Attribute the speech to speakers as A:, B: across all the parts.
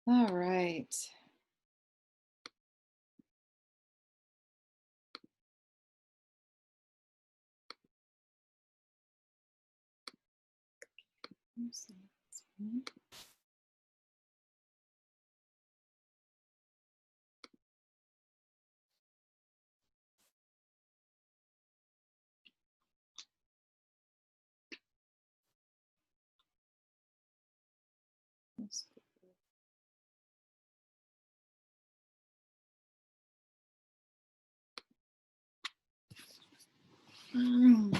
A: All right. Oops. Mm.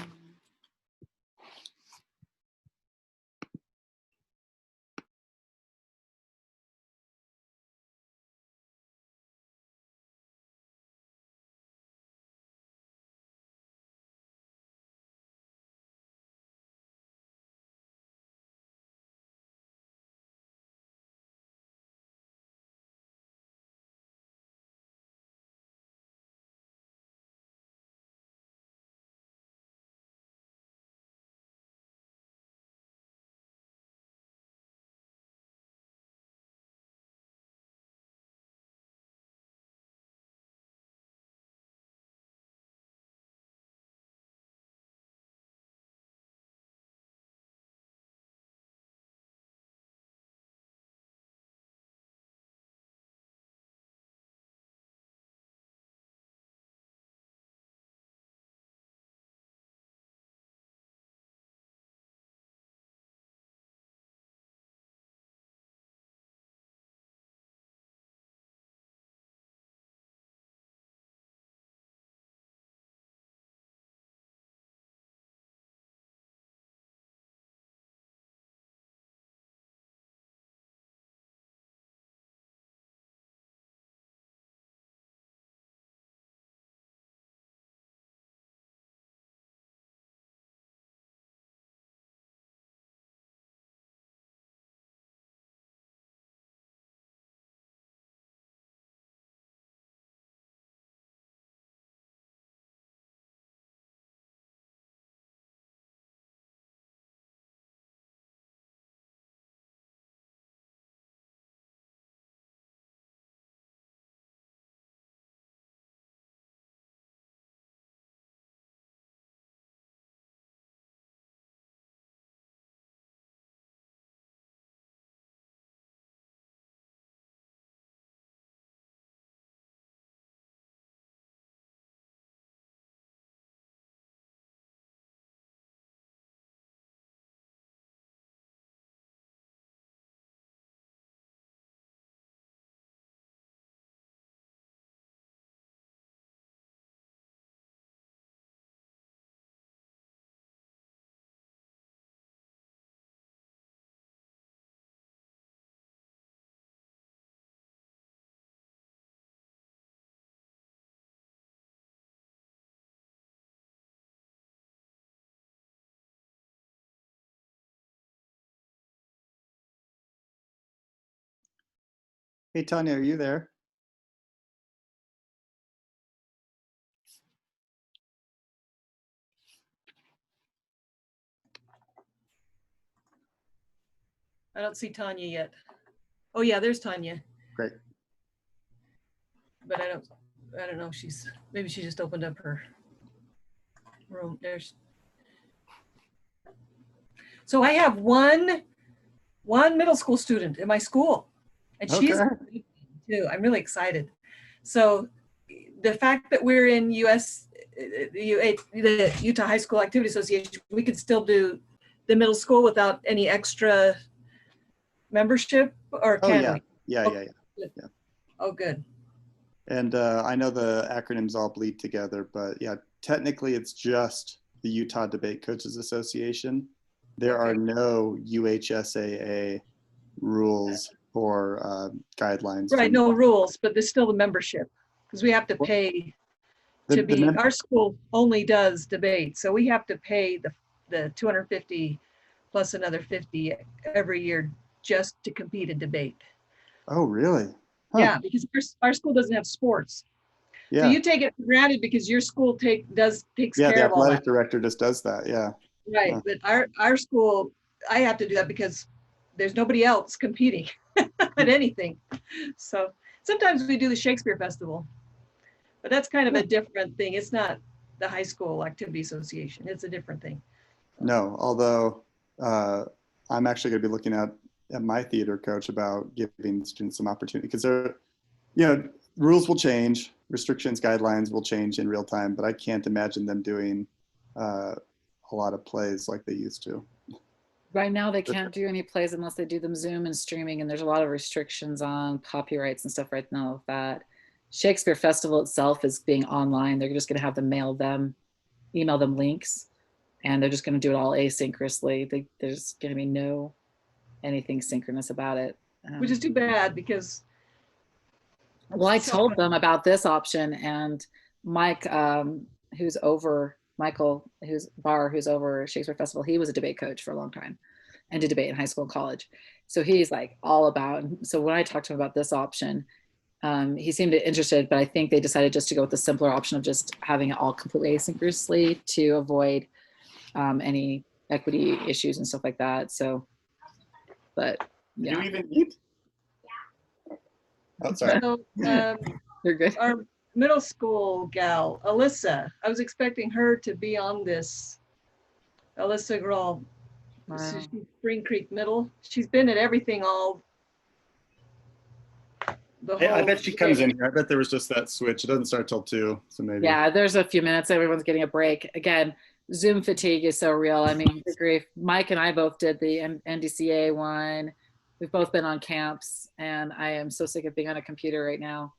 B: Hey, Tanya, are you there?
C: I don't see Tanya yet. Oh yeah, there's Tanya,
B: Great.
C: but I don't know if maybe she just opened up her room. So I have one middle school student in my school, and she's
B: Okay.
C: too. I'm really excited. So the fact that we're in the Utah High School Activity Association, we could still do the middle school without any extra membership, or
B: Oh,
C: can
B: yeah.
C: we?
B: Yeah,
C: Oh,
B: yeah,
C: good.
B: yeah.
C: Oh, good.
B: And I know the acronyms all bleed together, but yeah, technically it's just the Utah Debate Coaches Association. There are
C: Okay.
B: no UHSAA rules or guidelines for
C: Right, no rules, but there's still the membership, because we have to
B: Well,
C: pay
B: the,
C: to
B: the
C: be,
B: mem-
C: our school only does debate, so we have to pay the 250 plus another 50 every year just to compete in debate.
B: Oh, really? Huh.
C: Yeah, because our school doesn't have sports. So
B: Yeah.
C: you take it for granted because your school takes
B: Yeah, the
C: care of all that.
B: athletic director just does that. Yeah.
C: Right,
B: Huh.
C: but our school, I have to do that because there's nobody else competing. at anything. So sometimes we do the Shakespeare Festival, but that's kind of a different thing. It's not the high school activity association. It's a different thing.
B: No, although I'm actually going to be looking at my theater coach about giving students some opportunity, because rules will change, restrictions, guidelines will change in real time, but I can't imagine them doing a lot of plays like they used to.
D: Right now, they can't do any plays unless they do them Zoom and streaming, and there's a lot of restrictions on copyrights and stuff right now with that. Shakespeare Festival itself is being online. They're just going to have them email them links, and they're just going to do it all asynchronously. There's going to be no anything synchronous about it.
C: Which is too bad because.
D: Well, I told them about this option, and Mike, Michael, who's over Shakespeare Festival, he was a debate coach for a long time and did debate in high school and college. So he's like all about, so when I talked to him about this option, he seemed interested, but I think they decided just to go with the simpler option of just having it all completely asynchronously to avoid any equity issues and stuff like that. So, but yeah.
B: Do you even eat? Oh, sorry.
C: So,
D: You're good.
C: our middle school gal, Alyssa, I was expecting her to be on this. Alyssa Grohl,
D: Wow.
C: she's Spring Creek Middle. She's been at everything all.
B: I bet she comes in here. I bet there was just that switch. It doesn't start till 2, so maybe.
D: Yeah, there's a few minutes. Everyone's getting a break. Again, Zoom fatigue is so real. I mean, good grief. Mike and I both did the NDCA one. We've both been on camps, and I am so sick of being on a computer right now.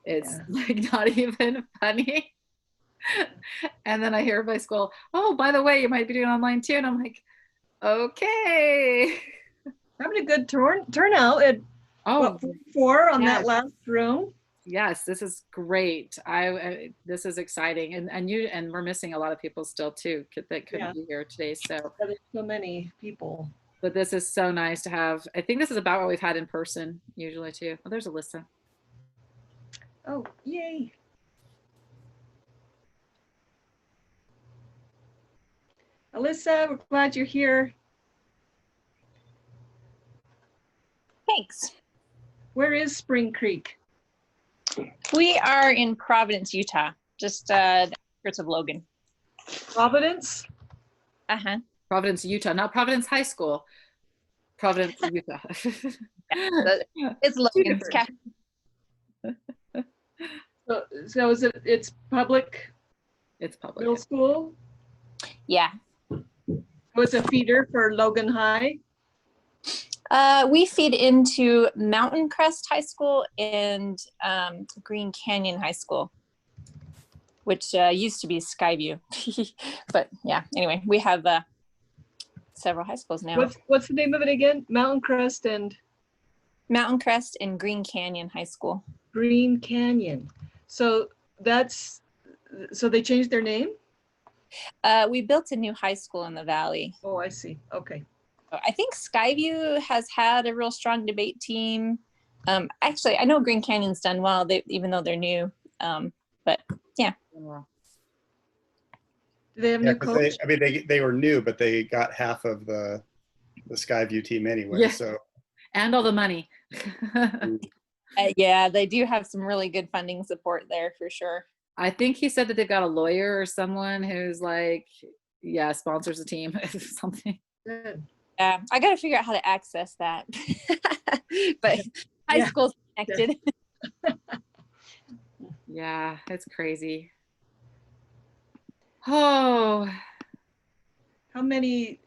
D: It's like not even funny. And then I hear by school, oh, by the way, you might be doing online too. And I'm like, okay.
C: Having a good turnout at
D: Oh,
C: 4 on
D: yes.
C: that last room.
D: Yes, this is great. This is exciting, and we're missing a lot of people still too that couldn't be here today. So
C: There's so many people.
D: but this is so nice to have. I think this is about what we've had in person usually too. Oh, there's Alyssa.
C: Oh, yay. Alyssa, we're glad you're here.
E: Thanks.
C: Where is Spring Creek?
E: We are in Providence, Utah, just the outskirts of Logan.
C: Providence?
E: Uh-huh.
D: Providence, Utah, not Providence High School. Providence, Utah.
E: It's Logan.
C: So is it's public
D: It's public.
C: middle school?
E: Yeah.
C: So it's a feeder for Logan High?
E: We feed into Mountain Crest High School and Green Canyon High School, which used to be Skyview. But yeah, anyway, we have several high schools now.
C: What's the name of it again? Mountain Crest and
E: Mountain Crest and Green Canyon High School.
C: Green Canyon. So they changed their name?
E: We built a new high school in the valley.
C: Oh, I see. Okay.
E: I think Skyview has had a real strong debate team. Actually, I know Green Canyon's done well, even though they're new. But yeah.
C: Do they have a new coach?
B: They were new, but they got half of the Skyview team anyway.
D: Yeah.
B: So
D: And all the money.
E: Yeah, they do have some really good funding support there for sure.
D: I think he said that they've got a lawyer or someone who's like, yeah, sponsors the team something.
C: Good.
E: I got to figure out how to access that. But high school's connected.
D: Yeah, it's crazy. Oh,
C: How many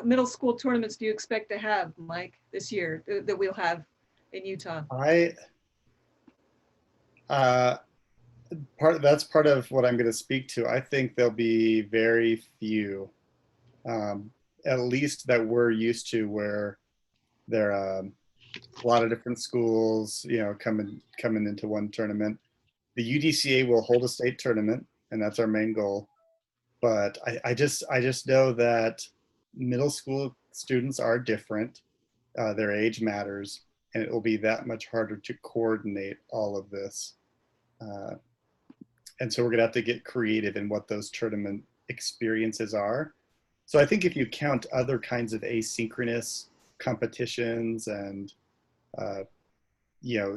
C: middle school tournaments do you expect to have, Mike, this year that we'll have in Utah?
B: That's part of what I'm going to speak to. I think there'll be very few, at least that we're used to, where there are a lot of different schools, coming into one tournament. The UDCA will hold a state tournament, and that's our main goal. But I just know that middle school students are different. Their age matters, and it will be that much harder to coordinate all of this. And so we're gonna have to get creative in what those tournament experiences are. So I think if you count other kinds of asynchronous competitions and uh,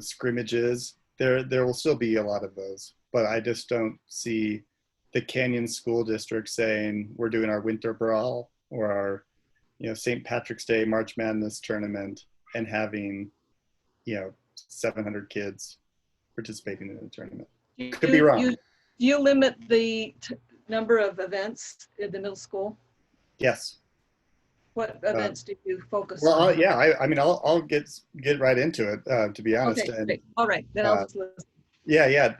B: scrimmages. There will still be a lot of those, but I just don't see the Canyon School District saying we're doing our winter brawl or our, St. Patrick's Day March Madness tournament and having, 700 kids participating in the tournament. Could be wrong.
C: Do you limit the number of events in the middle school?
B: Yes.
C: What events do you focus
B: Well,
C: on?
B: yeah, I'll get right into it, to be honest.
C: Okay,
B: And,
C: great. All right, then I'll just listen.
B: yeah.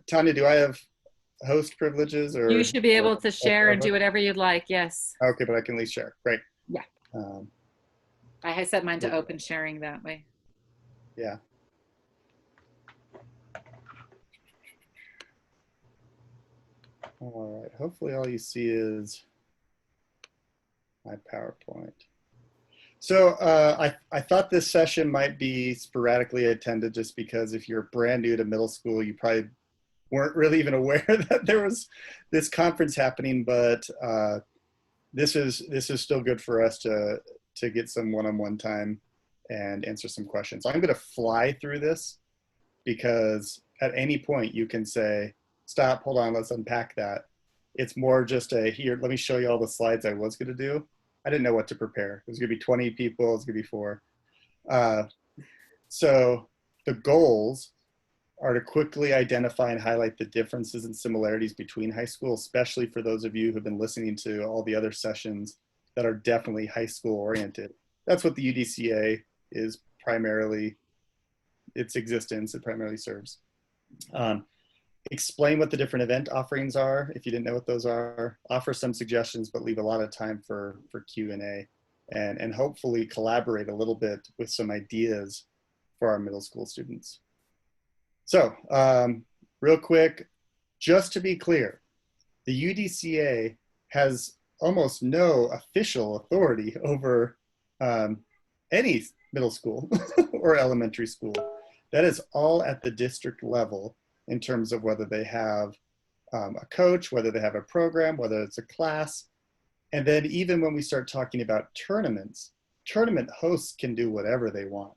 B: Tanya, do I have host privileges or?
D: You should be able to share and do whatever you'd like. Yes.
B: Okay, but I can at least share. Great.
D: Yeah.
B: Um,
D: I set mine to open sharing that way.
B: yeah. All right. Hopefully all you see is my PowerPoint. So I thought this session might be sporadically attended just because if you're brand new to middle school, you probably weren't really even aware that there was this conference happening, but this is still good for us to get some one-on-one time and answer some questions. I'm gonna fly through this because at any point you can say, stop, hold on, let's unpack that. It's more just here, let me show you all the slides I was gonna do. I didn't know what to prepare. It was gonna be 20 people, it's gonna be 4. So the goals are to quickly identify and highlight the differences and similarities between high school, especially for those of you who've been listening to all the other sessions that are definitely high school oriented. That's what the UDCA is primarily, its existence, it primarily serves. Explain what the different event offerings are, if you didn't know what those are. Offer some suggestions, but leave a lot of time for Q&A, and hopefully collaborate a little bit with some ideas for our middle school students. So real quick, just to be clear, the UDCA has almost no official authority over any middle school or elementary school. That is all at the district level in terms of whether they have a coach, whether they have a program, whether it's a class. And then even when we start talking about tournaments, tournament hosts can do whatever they want,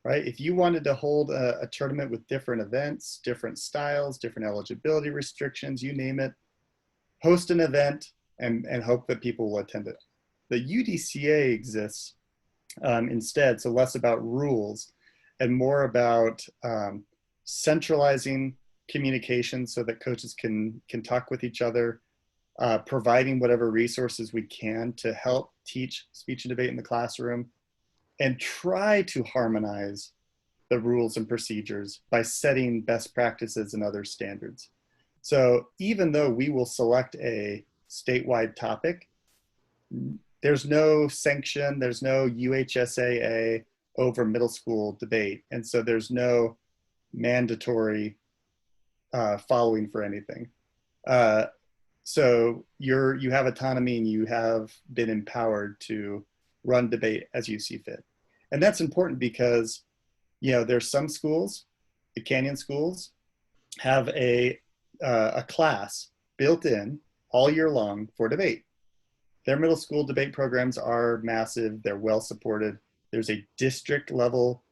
B: right? If you wanted to hold a tournament with different events, different styles, different eligibility restrictions, you name it, host an event and hope that people will attend it. The UDCA exists instead, so less about rules and more about centralizing communication so that coaches can talk with each other, providing whatever resources we can to help teach speech and debate in the classroom, and try to harmonize the rules and procedures by setting best practices and other standards. So even though we will select a statewide topic, there's no sanction, there's no UHSAA over middle school debate. And so there's no mandatory following for anything. So you have autonomy and you have been empowered to run debate as you see fit. And that's important because, there's some schools, the Canyon schools, have a class built in all year long for debate. Their middle school debate programs are massive, they're well supported. There's a district level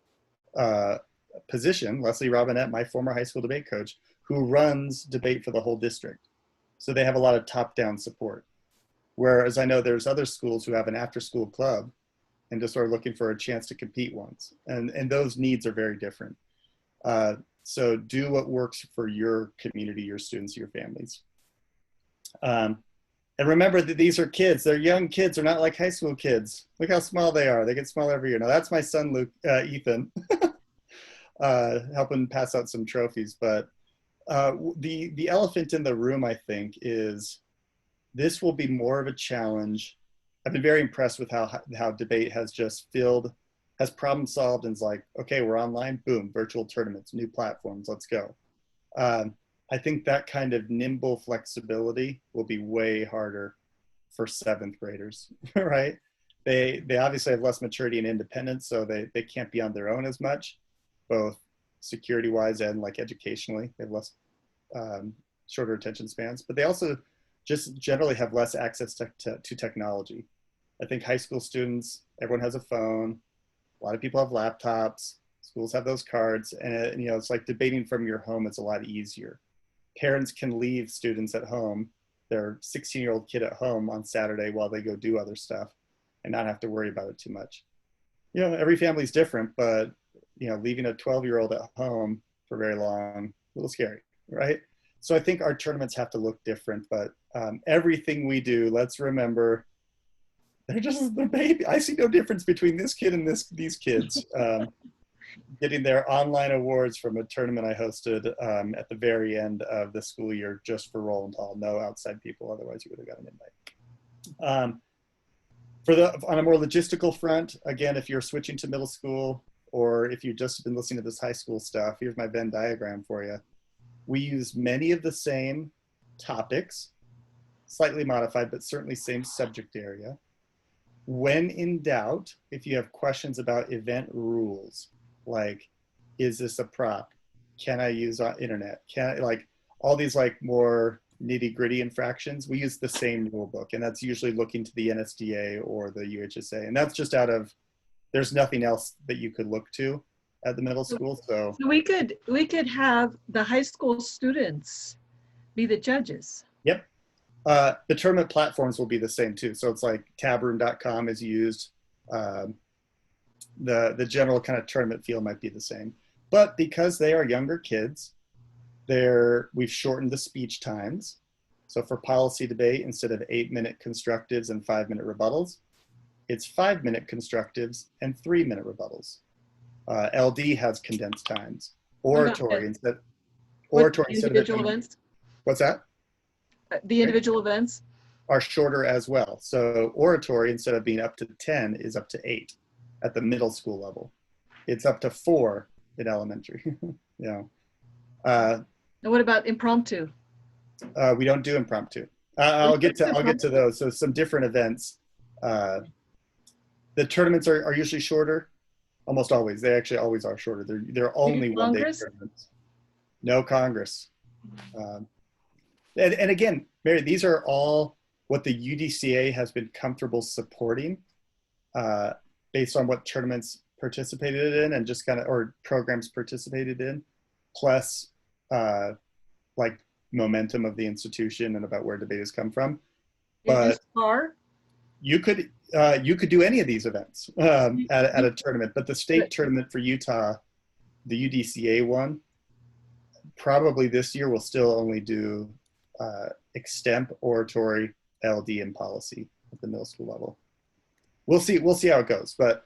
B: position, Leslie Robinette, my former high school debate coach, who runs debate for the whole district. So they have a lot of top-down support. Whereas I know there's other schools who have an after-school club and just are looking for a chance to compete once. And those needs are very different. So do what works for your community, your students, your families. And remember that these are kids, they're young kids, they're not like high school kids. Look how small they are, they get smaller every year. Now that's my son, Luke, Ethan, helping pass out some trophies. But the elephant in the room, I think, is this will be more of a challenge. I've been very impressed with how debate has has problem solved and is like, okay, we're online, boom, virtual tournaments, new platforms, let's go. I think that kind of nimble flexibility will be way harder for 7th graders, right? They obviously have less maturity and independence, so they can't be on their own as much, both security-wise and like educationally. They have less shorter attention spans, but they also just generally have less access to technology. I think high school students, everyone has a phone. A lot of people have laptops. Schools have those cards, and it's like debating from your home is a lot easier. Parents can leave students at home, their 16-year-old kid at home on Saturday while they go do other stuff, and not have to worry about it too much. Every family's different, but leaving a 12-year-old at home for very long, a little scary, right? So I think our tournaments have to look different, but everything we do, let's remember, they're just the baby. I see no difference between this kid and these kids. Getting their online awards from a tournament I hosted at the very end of the school year just for Roland Hall. No outside people, otherwise you would have got an invite. On a more logistical front, again, if you're switching to middle school, or if you've just been listening to this high school stuff, here's my Venn diagram for you. We use many of the same topics, slightly modified, but certainly same subject area. When in doubt, if you have questions about event rules, like, is this a prop? Can I use on internet? Like all these like more nitty gritty infractions, we use the same rule book, and that's usually looking to the NSDA or the UHSA. And that's just there's nothing else that you could look to at the middle school. So
C: we could have the high school students be the judges.
B: Yep. The tournament platforms will be the same too. So it's like tabroom.com is used. The general kind of tournament feel might be the same, but because they are younger kids, we've shortened the speech times. So for policy debate, instead of 8-minute constructives and 5-minute rebuttals, it's 5-minute constructives and 3-minute rebuttals. LD has condensed times. Oratory instead of
C: individual events.
B: What's that?
C: The individual events
B: are shorter as well. So oratory, instead of being up to 10, is up to 8 at the middle school level. It's up to 4 in elementary.
C: And what about impromptu?
B: We don't do impromptu. I'll get to those. So some different events. The tournaments are usually shorter, almost always. They actually always are shorter. They're only one-day tournaments. No Congress. And again, Mary, these are all what the UDCA has been comfortable supporting based on what tournaments participated in and just or programs participated in, plus like momentum of the institution and about where debate has come from. But you could do any of these events at a tournament, but the state tournament for Utah, the UDCA one, probably this year will still only do extemp, oratory, LD, and policy at the middle school level. We'll see how it goes, but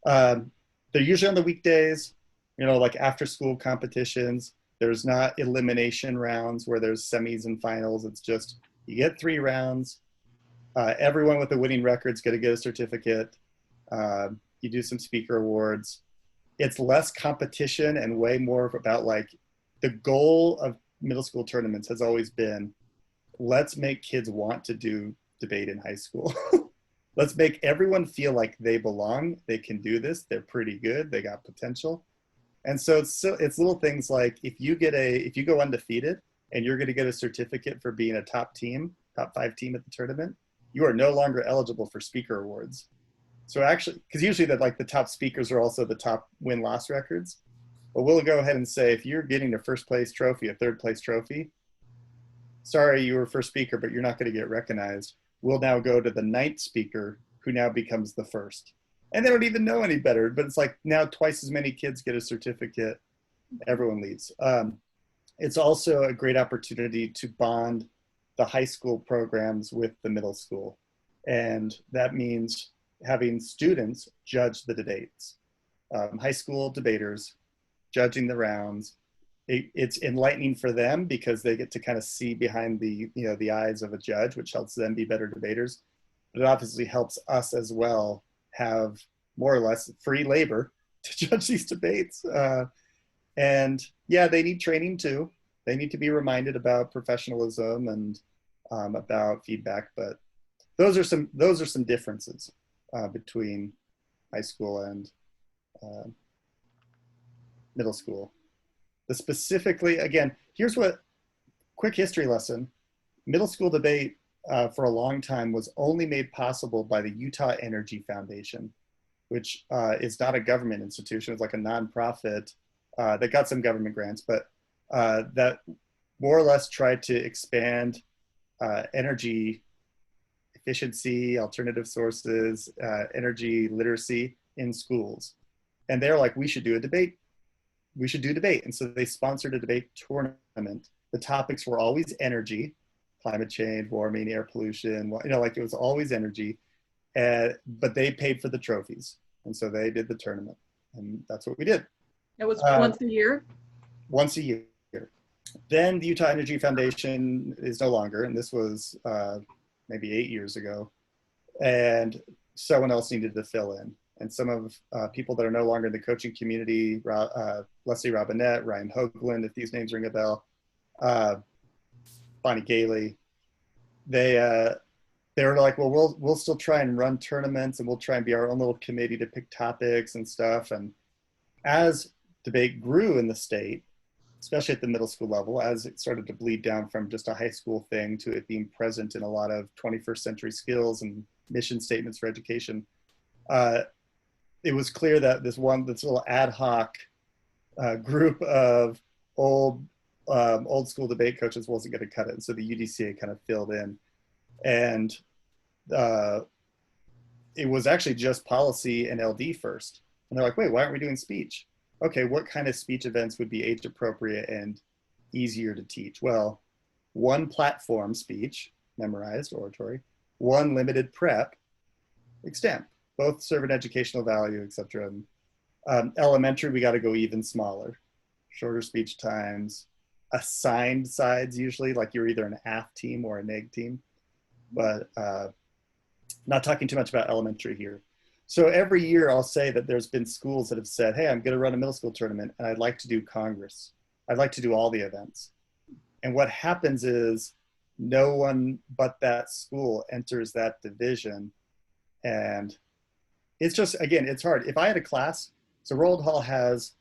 B: they're usually on the weekdays, like after school competitions. There's not elimination rounds where there's semis and finals. It's just, you get 3 rounds. Everyone with the winning record's going to get a certificate. You do some speaker awards. It's less competition and way more about like, the goal of middle school tournaments has always been, let's make kids want to do debate in high school. Let's make everyone feel like they belong. They can do this. They're pretty good. They got potential. And so it's little things like if you go undefeated and you're going to get a certificate for being a top 5 team at the tournament, you are no longer eligible for speaker awards. So actually, because usually the top speakers are also the top win-loss records. But we'll go ahead and say, if you're getting a first place trophy, a third place trophy, sorry, you were first speaker, but you're not going to get recognized. We'll now go to the 9th speaker, who now becomes the first. And they don't even know any better, but it's like now twice as many kids get a certificate. Everyone leaves. It's also a great opportunity to bond the high school programs with the middle school. And that means having students judge the debates. High school debaters judging the rounds. It's enlightening for them because they get to kind of see behind the eyes of a judge, which helps them be better debaters. But it obviously helps us as well have more or less free labor to judge these debates. And yeah, they need training too. They need to be reminded about professionalism and about feedback. But those are some differences between high school and middle school. Specifically, again, here's quick history lesson. Middle school debate for a long time was only made possible by the Utah Energy Foundation. which is not a government institution. It's like a nonprofit that got some government grants, but that more or less tried to expand energy efficiency, alternative sources, energy literacy in schools. And they're like, we should do a debate. We should do debate. And so they sponsored a debate tournament. The topics were always energy, climate change, warming, air pollution, like it was always energy. But they paid for the trophies. And so they did the tournament. And that's what we did.
C: It was once a year?
B: Once a year. Then the Utah Energy Foundation is no longer, and this was maybe 8 years ago. And someone else needed to fill in. And some of people that are no longer in the coaching community, Leslie Robinette, Ryan Hoagland, if these names ring a bell, Bonnie Gailey, they were like, well, we'll still try and run tournaments, and we'll try and be our own little committee to pick topics and stuff. And as debate grew in the state, especially at the middle school level, as it started to bleed down from just a high school thing to it being present in a lot of 21st century skills and mission statements for education, it was clear that this little ad hoc group of old school debate coaches wasn't going to cut it. And so the UDCA kind of filled in. And it was actually just policy and LD first. And they're like, wait, why aren't we doing speech? Okay, what kind of speech events would be age appropriate and easier to teach? Well, one platform speech, memorized oratory, one limited prep, extemp, both serve an educational value, etc. Elementary, we got to go even smaller, shorter speech times, assigned sides usually, like you're either an AF team or a NEG team, but not talking too much about elementary here. So every year I'll say that there's been schools that have said, hey, I'm going to run a middle school tournament and I'd like to do Congress. I'd like to do all the events. And what happens is no one but that school enters that division. And it's just, again, it's hard. If I had a class, so Roald Hall has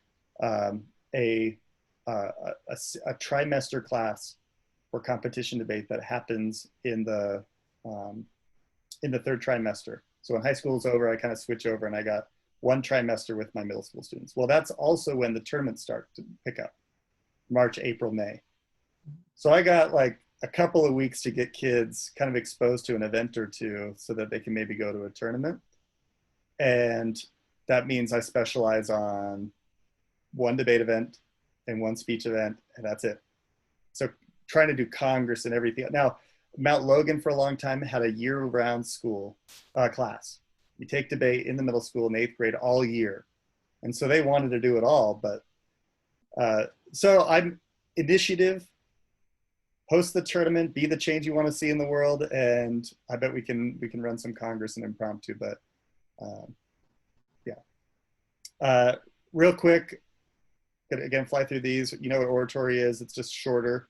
B: a trimester class for competition debate that happens in the third trimester. So when high school is over, I kind of switch over and I got one trimester with my middle school students. Well, that's also when the tournaments start to pick up, March, April, May. So I got like a couple of weeks to get kids kind of exposed to an event or two so that they can maybe go to a tournament. And that means I specialize on one debate event and one speech event, and that's it. So trying to do Congress and everything. Now, Mount Logan for a long time had a year-round school class. You take debate in the middle school in 8th grade all year. And so they wanted to do it all, but so I'm initiative, host the tournament, be the change you want to see in the world, and I bet we can run some Congress and impromptu, but yeah. Real quick, again, fly through these. You know what oratory is, it's just shorter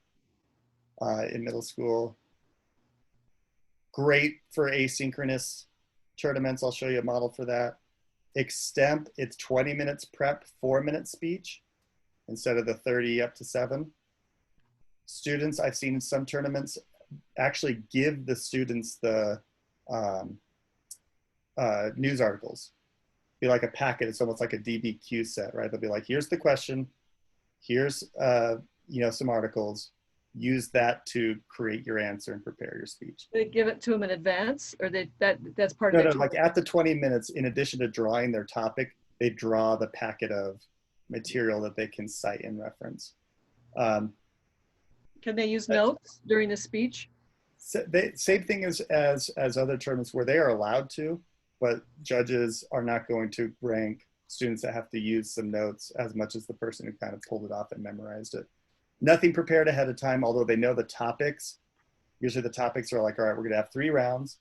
B: in middle school. Great for asynchronous tournaments. I'll show you a model for that. Extemp, it's 20 minutes prep, 4-minute speech instead of the 30 up to 7. Students, I've seen in some tournaments actually give the students the news articles. Be like a packet. It's almost like a DBQ set, right? They'll be like, here's the question, here's some articles. Use that to create your answer and prepare your speech.
C: They give it to them in advance, or that's part of
B: No,
C: it?
B: like at the 20 minutes, in addition to drawing their topic, they draw the packet of material that they can cite and reference.
C: Can they use notes during the speech?
B: Same thing as other tournaments where they are allowed to, but judges are not going to rank students that have to use some notes as much as the person who kind of pulled it off and memorized it. Nothing prepared ahead of time, although they know the topics. Usually the topics are like, all right, we're gonna have 3 rounds.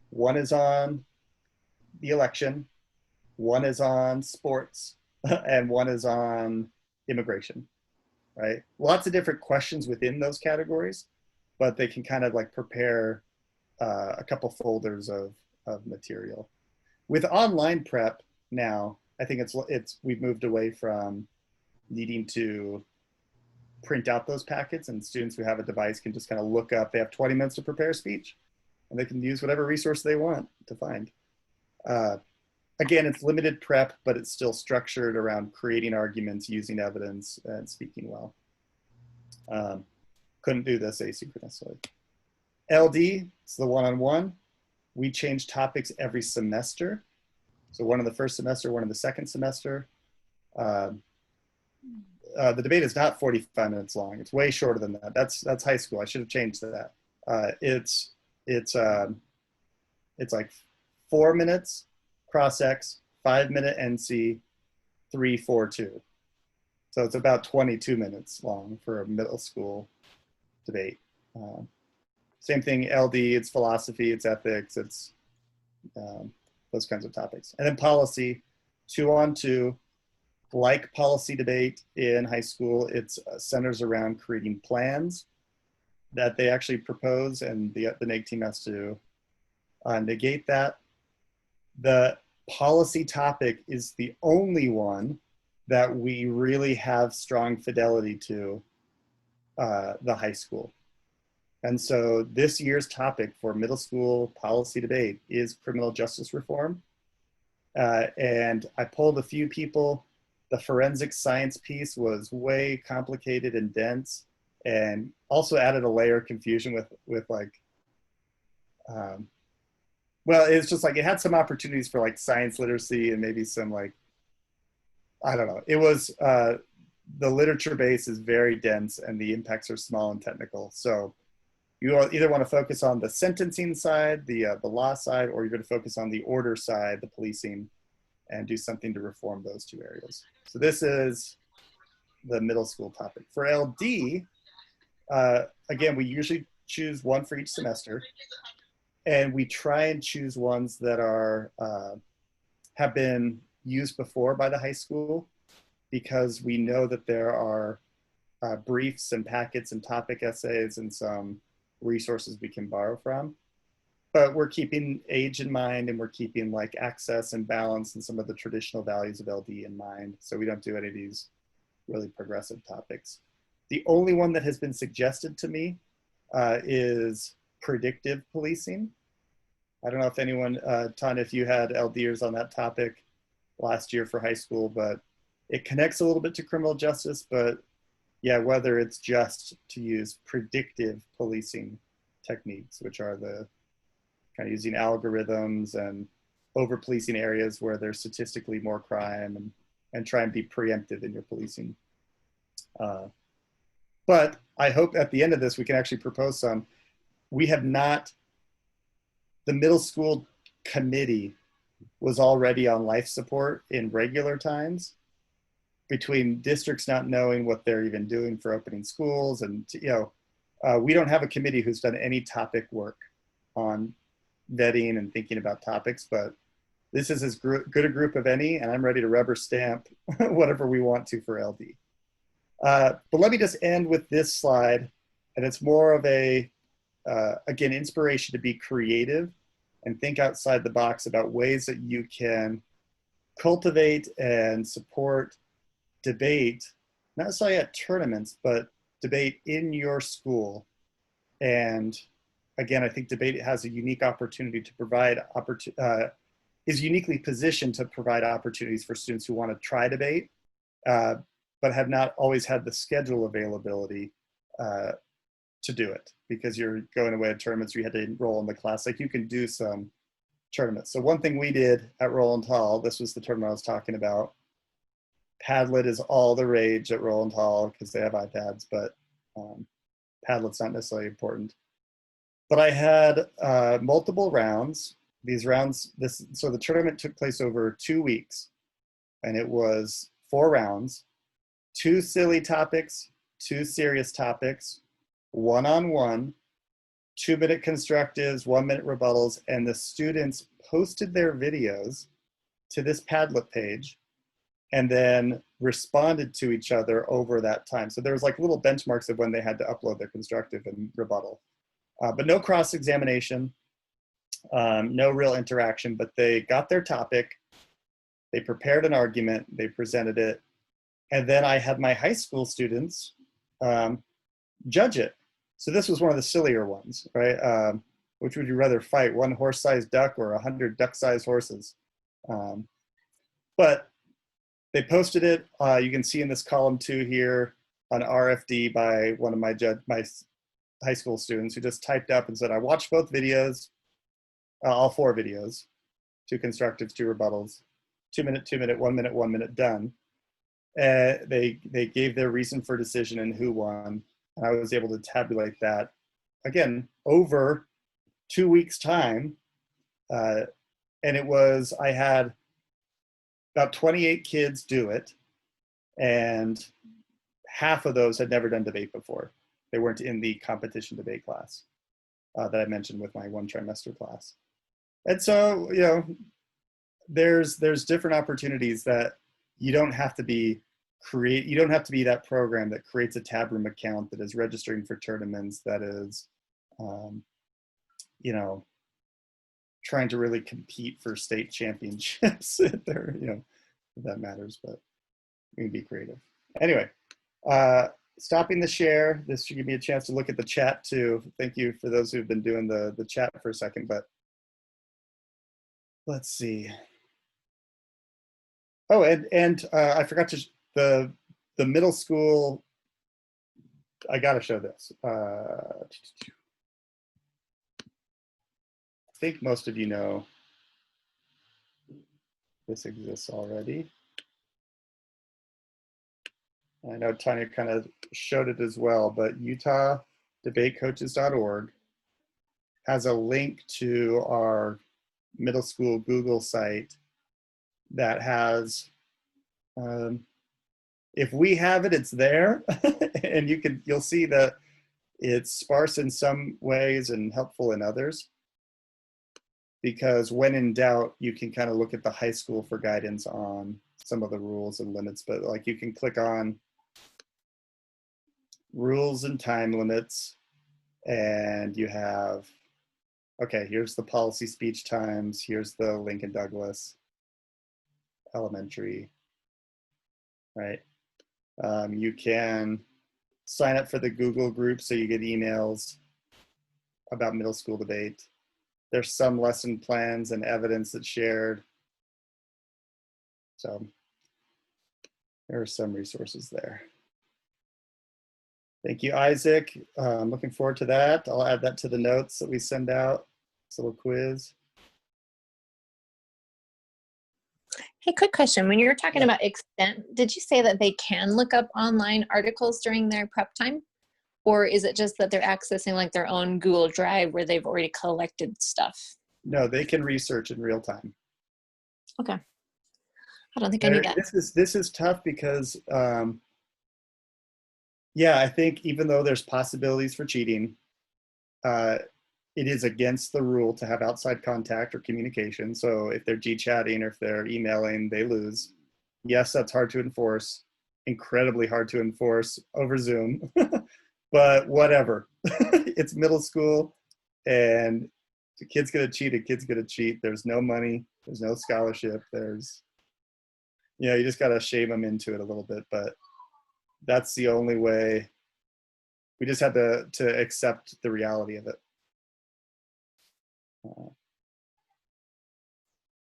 B: One is on the election, one is on sports, and one is on immigration, right? Lots of different questions within those categories, but they can kind of like prepare a couple folders of material. With online prep now, I think we've moved away from needing to print out those packets, and students who have a device can just kind of look up. They have 20 minutes to prepare a speech, and they can use whatever resource they want to find. again, it's limited prep, but it's still structured around creating arguments, using evidence, and speaking well. Couldn't do this asynchronously. LD, it's the one-on-one. We change topics every semester. So one in the first semester, one in the second semester. The debate is not 45 minutes long. It's way shorter than that. That's high school. I should have changed that. It's like 4 minutes cross-ex, 5-minute NC, 3-4-2. So it's about 22 minutes long for a middle school debate. Same thing, LD, it's philosophy, it's ethics, it's those kinds of topics. And then policy, 2-on-2, like policy debate in high school, it's centers around creating plans that they actually propose, and the NAEG team has to negate that. The policy topic is the only one that we really have strong fidelity to the high school. And so this year's topic for middle school policy debate is criminal justice reform. And I polled a few people. The forensic science piece was way complicated and dense, and also added a layer of confusion with like, well, it's just like, it had some opportunities for like science literacy and maybe some like, I don't know. It was, the literature base is very dense and the impacts are small and technical. So you either want to focus on the sentencing side, the law side, or you're going to focus on the order side, the policing, and do something to reform those two areas. So this is the middle school topic. For LD, again, we usually choose one for each semester, and we try and choose ones that are have been used before by the high school, because we know that there are briefs and packets and topic essays and some resources we can borrow from. But we're keeping age in mind, and we're keeping like access and balance and some of the traditional values of LD in mind. So we don't do any of these really progressive topics. The only one that has been suggested to me is predictive policing. I don't know if anyone, Tanya, if you had LDers on that topic last year for high school, but it connects a little bit to criminal justice, but yeah, whether it's just to use predictive policing techniques, which are the kind of using algorithms and over policing areas where there's statistically more crime, and try and be preemptive in your policing. But I hope at the end of this, we can actually propose some. We have not, the middle school committee was already on life support in regular times, between districts not knowing what they're even doing for opening schools. And, you know, we don't have a committee who's done any topic work on vetting and thinking about topics, but this is as good a group of any, and I'm ready to rubber stamp whatever we want to for LD. But let me just end with this slide, and it's more of a, again, inspiration to be creative and think outside the box about ways that you can cultivate and support debate, not necessarily at tournaments, but debate in your school. And again, I think debate has a unique opportunity to provide, is uniquely positioned to provide opportunities for students who want to try debate, but have not always had the schedule availability to do it, because you're going away at tournaments, or you had to enroll in the class. Like, you can do some tournaments. So one thing we did at Roland Hall, this was the tournament I was talking about. Padlet is all the rage at Roland Hall because they have iPads, but Padlet's not necessarily important. But I had multiple rounds. These rounds, so the tournament took place over 2 weeks, and it was 4 rounds, 2 silly topics, 2 serious topics, one-on-one, 2-minute constructives, 1-minute rebuttals, and the students posted their videos to this Padlet page and then responded to each other over that time. So there was like little benchmarks of when they had to upload their constructive and rebuttal. But no cross-examination, no real interaction, but they got their topic, they prepared an argument, they presented it, and then I had my high school students judge it. So this was one of the sillier ones, right? Which would you rather fight, 1 horse-sized duck or 100 duck-sized horses? But they posted it. You can see in this column 2 here an RFD by one of my high school students who just typed up and said, I watched both videos, all 4 videos, 2 constructives, 2 rebuttals, 2 minute, 2 minute, 1 minute, 1 minute, done. They gave their reason for decision and who won. And I was able to tabulate that, again, over 2 weeks' time. And it was, I had about 28 kids do it, and half of those had never done debate before. They weren't in the competition debate class that I mentioned with my 1 trimester class. And so, you know, there's different opportunities that you don't have to be you don't have to be that program that creates a tab room account, that is registering for tournaments, that is, you know, trying to really compete for state championships. There, you know, if that matters, but we can be creative. Anyway, stopping the share. This should give me a chance to look at the chat too. Thank you for those who've been doing the chat for a second, but let's see. Oh, and I forgot to, the middle school, I gotta show this. I think most of you know this exists already. I know Tanya kind of showed it as well, but UtahDebateCoaches.org has a link to our middle school Google site that has, if we have it, it's there. And you'll see that it's sparse in some ways and helpful in others. Because when in doubt, you can kind of look at the high school for guidance on some of the rules and limits, but like you can click on rules and time limits, and you have, okay, here's the policy speech times, here's the Lincoln Douglas elementary, right? You can sign up for the Google group so you get emails about middle school debate. There's some lesson plans and evidence that's shared. So there are some resources there. Thank you, Isaac. I'm looking forward to that. I'll add that to the notes that we send out. It's a little quiz.
E: Hey, quick question. When you were talking about extent, did you say that they can look up online articles during their prep time? Or is it just that they're accessing like their own Google Drive where they've already collected stuff?
B: No, they can research in real time.
E: Okay. I don't think I knew that.
B: This is tough because, yeah, I think even though there's possibilities for cheating, it is against the rule to have outside contact or communication. So if they're G-chatting or if they're emailing, they lose. Yes, that's hard to enforce, incredibly hard to enforce over Zoom, but whatever. It's middle school, and the kid's gonna cheat, a kid's gonna cheat. There's no money, there's no scholarship, there's, you know, you just gotta shame them into it a little bit, but that's the only way. We just had to accept the reality of it.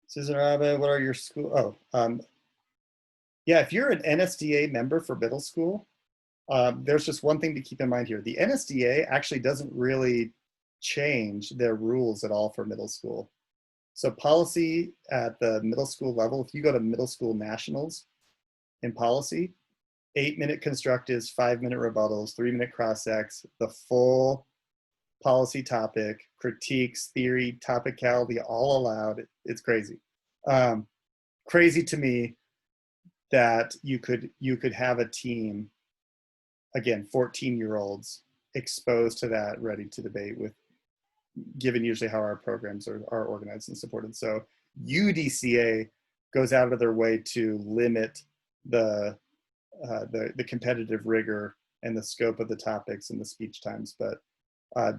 B: Susan Rabbit, what are your school? Oh, yeah, if you're an NSDA member for middle school, there's just one thing to keep in mind here. The NSDA actually doesn't really change their rules at all for middle school. So policy at the middle school level, if you go to middle school nationals in policy, 8-minute constructives, 5-minute rebuttals, 3-minute cross-ex, the full policy topic, critiques, theory, topicality, all allowed. It's crazy. Crazy to me that you could have a team, again, 14-year-olds exposed to that, ready to debate with, given usually how our programs are organized and supported. So UDCA goes out of their way to limit the competitive rigor and the scope of the topics and the speech times, but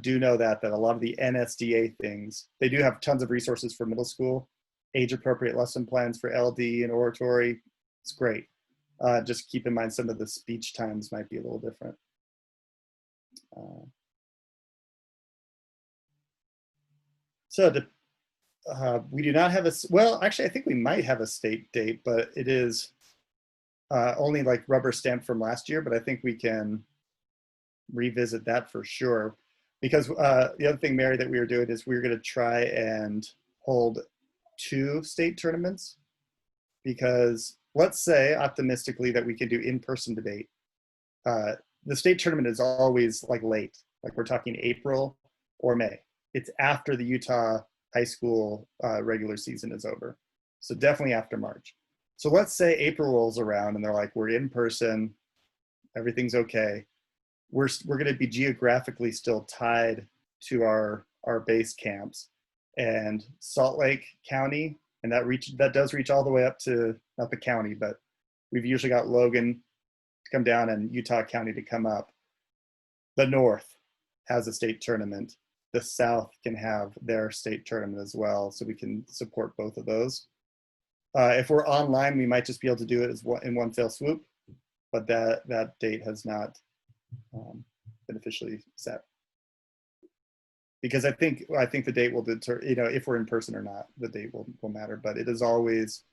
B: do know that a lot of the NSDA things, they do have tons of resources for middle school, age appropriate lesson plans for LD and oratory. It's great. Just keep in mind some of the speech times might be a little different. So we do not have well, actually, I think we might have a state date, but it is only like rubber stamp from last year, but I think we can revisit that for sure. Because the other thing, Mary, that we were doing is we were going to try and hold 2 state tournaments, because let's say optimistically that we can do in-person debate. The state tournament is always like late, like we're talking April or May. It's after the Utah high school regular season is over. So definitely after March. So let's say April rolls around and they're like, we're in person, everything's okay. We're going to be geographically still tied to our base camps, and Salt Lake County, and that does reach all the way up to, not the county, but we've usually got Logan to come down and Utah County to come up. The North has a state tournament. The South can have their state tournament as well, so we can support both of those. If we're online, we might just be able to do it in one fell swoop, but that date has not been officially set. Because I think the date will deter, if we're in person or not, the date will matter. But it is always,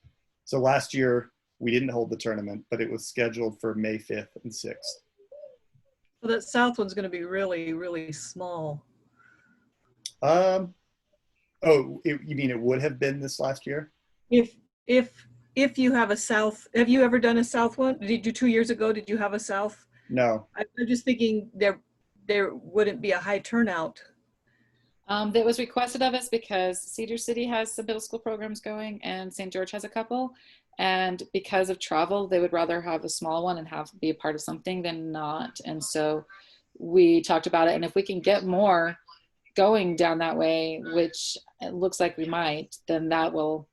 B: so last year we didn't hold the tournament, but it was scheduled for May 5th and 6th.
C: So that South one's going to be really, really small.
B: You mean it would have been this last year?
C: If you have a South, have you ever done a South one? Did you 2 years ago? Did you have a South?
B: No.
C: I'm just thinking there wouldn't be a high turnout.
D: That was requested of us because Cedar City has some middle school programs going and St. George has a couple. And because of travel, they would rather have a small one and be a part of something than not. And so we talked about it. And if we can get more going down that way, which it looks like we might, then that will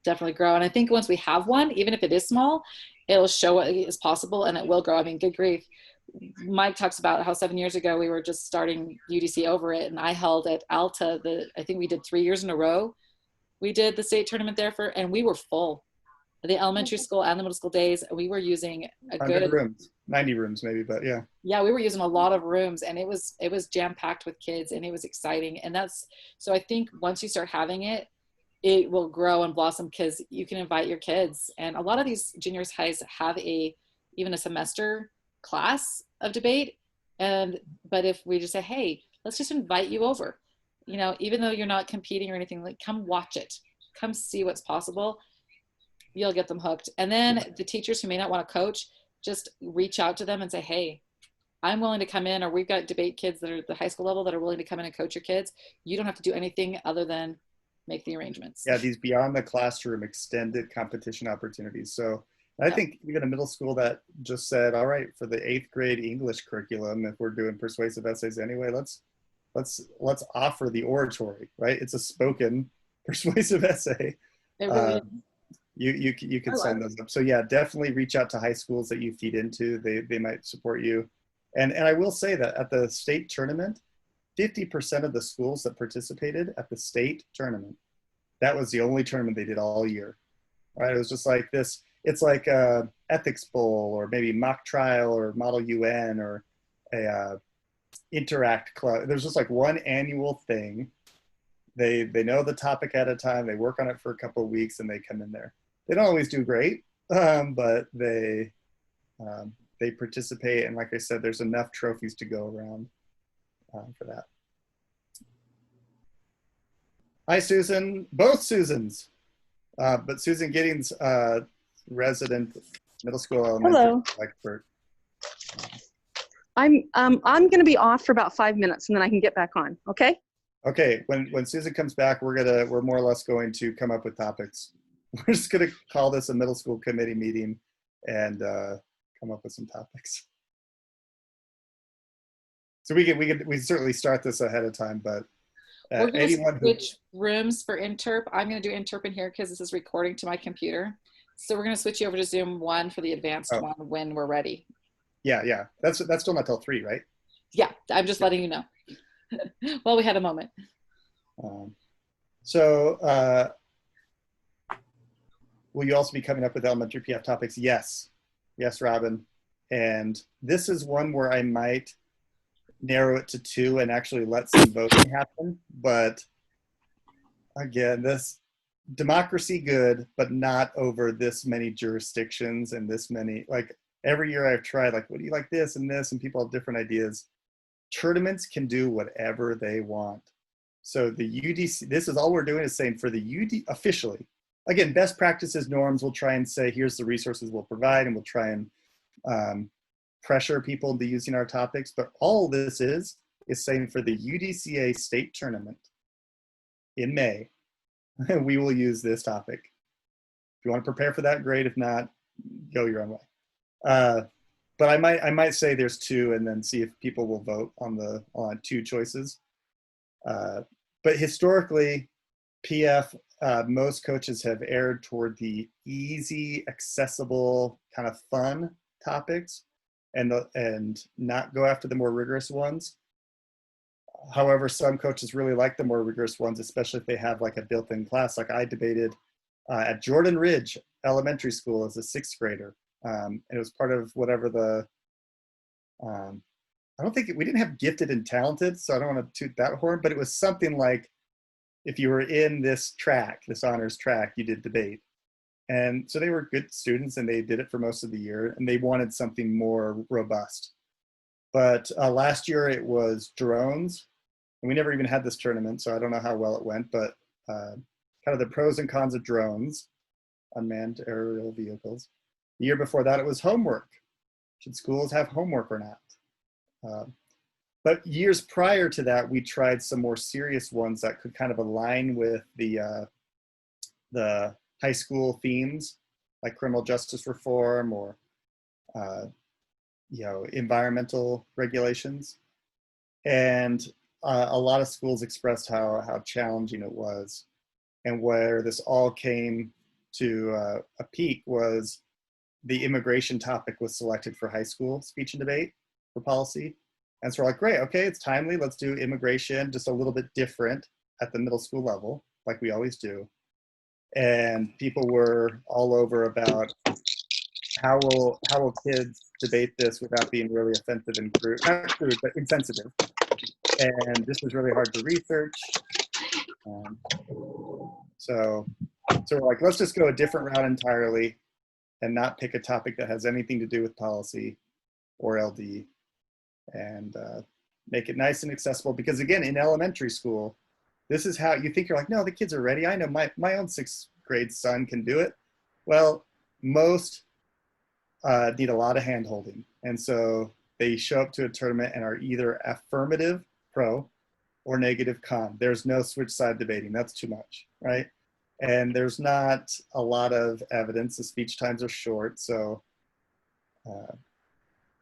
D: definitely grow. And I think once we have one, even if it is small, it'll show what is possible and it will grow. I mean, good grief. Mike talks about how 7 years ago we were just starting UDC over it, and I held at Alta. I think we did 3 years in a row. We did the state tournament there and we were full. The elementary school and the middle school days, we were using a
B: 100 rooms, 90 rooms maybe, but yeah.
D: Yeah, we were using a lot of rooms, and it was jam packed with kids, and it was exciting. And so I think once you start having it, it will grow and blossom because you can invite your kids. And a lot of these juniors highs have even a semester class of debate. But if we just say, hey, let's just invite you over, even though you're not competing or anything, like come watch it, come see what's possible, you'll get them hooked. And then the teachers who may not want to coach, just reach out to them and say, hey, I'm willing to come in, or we've got debate kids that are at the high school level that are willing to come in and coach your kids. You don't have to do anything other than make the arrangements.
B: Yeah, these beyond the classroom extended competition opportunities. So I think even a middle school that just said, all right, for the 8th grade English curriculum, if we're doing persuasive essays anyway, let's offer the oratory, right? It's a spoken persuasive essay.
D: It really is.
B: You can sign those up. So yeah, definitely reach out to high schools that you feed into. They might support you. And I will say that at the state tournament, 50% of the schools that participated at the state tournament, that was the only tournament they did all year, right? It was just like this. It's like a ethics bowl, or maybe mock trial, or model UN, or a interact club. There's just like one annual thing. They know the topic at a time. They work on it for a couple of weeks and they come in there. They don't always do great, but they participate. And like I said, there's enough trophies to go around for that. Hi, Susan. Both Susans. But Susan Giddings, resident middle school elementary expert.
F: I'm going to be off for about 5 minutes and then I can get back on. Okay.
B: Okay. When Susan comes back, we're more or less going to come up with topics. We're just going to call this a middle school committee meeting and come up with some topics. So we certainly start this ahead of time, but
D: we're going to switch rooms for Interp. I'm going to do Interp in here because this is recording to my computer. So we're going to switch you over to Zoom 1 for the advanced one when we're ready.
B: Yeah. That's still not till 3, right?
D: Yeah, I'm just letting you know. Well, we had a moment.
B: Will you also be coming up with elementary PF topics? Yes, Robin. And this is one where I might narrow it to 2 and actually let some voting happen. But again, this democracy good, but not over this many jurisdictions and this many, like every year I've tried, like, what do you like this and this? And people have different ideas. Tournaments can do whatever they want. So the UDC, this is all we're doing is saying for the UD officially, again, best practices norms, we'll try and say, here's the resources we'll provide, and we'll try and pressure people into using our topics. But all this is saying for the UDCA state tournament in May, we will use this topic. If you want to prepare for that, great. If not, go your own way. But I might say there's two, and then see if people will vote on two choices. But historically, PF, most coaches have erred toward the easy, accessible, kind of fun topics, and not go after the more rigorous ones. However, some coaches really like the more rigorous ones, especially if they have like a built-in class. Like I debated at Jordan Ridge Elementary School as a 6th grader. And it was part of whatever the, I don't think, we didn't have gifted and talented, so I don't want to toot that horn, but it was something like, if you were in this track, this honors track, you did debate. And so they were good students and they did it for most of the year, and they wanted something more robust. But last year it was drones, and we never even had this tournament, so I don't know how well it went, but kind of the pros and cons of drones, unmanned aerial vehicles. The year before that, it was homework. Should schools have homework or not? But years prior to that, we tried some more serious ones that could kind of align with the high school themes, like criminal justice reform or environmental regulations. And a lot of schools expressed how challenging it was. And where this all came to a peak was the immigration topic was selected for high school speech and debate for policy. And so we're like, great, okay, it's timely. Let's do immigration just a little bit different at the middle school level, like we always do. And people were all over about how will kids debate this without being really offensive and crude, not crude, but insensitive. And this was really hard to research. So we're like, let's just go a different route entirely and not pick a topic that has anything to do with policy or LD, and make it nice and accessible. Because again, in elementary school, this is how you think, you're like, no, the kids are ready. I know my own 6th grade son can do it. Well, most need a lot of hand holding. And so they show up to a tournament and are either affirmative pro or negative con. There's no switch side debating. That's too much, right? And there's not a lot of evidence. The speech times are short. So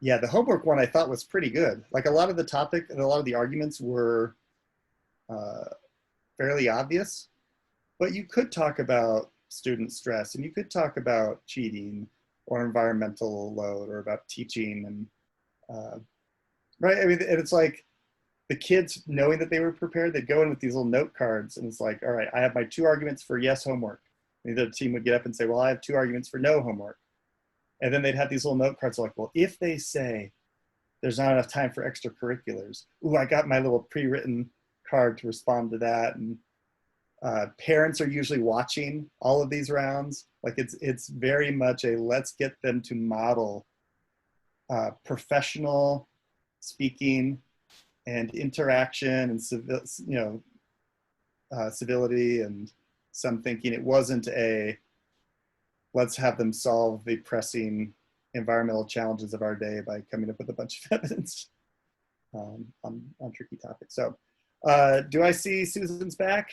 B: yeah, the homework one I thought was pretty good. Like a lot of the topic and a lot of the arguments were fairly obvious, but you could talk about student stress, and you could talk about cheating or environmental load, or about teaching, and right. I mean, and it's like the kids, knowing that they were prepared, they'd go in with these little note cards, and it's like, all right, I have my 2 arguments for yes homework. And the other team would get up and say, well, I have 2 arguments for no homework. And then they'd have these little note cards like, well, if they say there's not enough time for extracurriculars, ooh, I got my little pre-written card to respond to that. And parents are usually watching all of these rounds. Like it's very much a, let's get them to model professional speaking and interaction and civility and some thinking. It wasn't a, let's have them solve the pressing environmental challenges of our day by coming up with a bunch of evidence on tricky topics. So do I see Susan's back?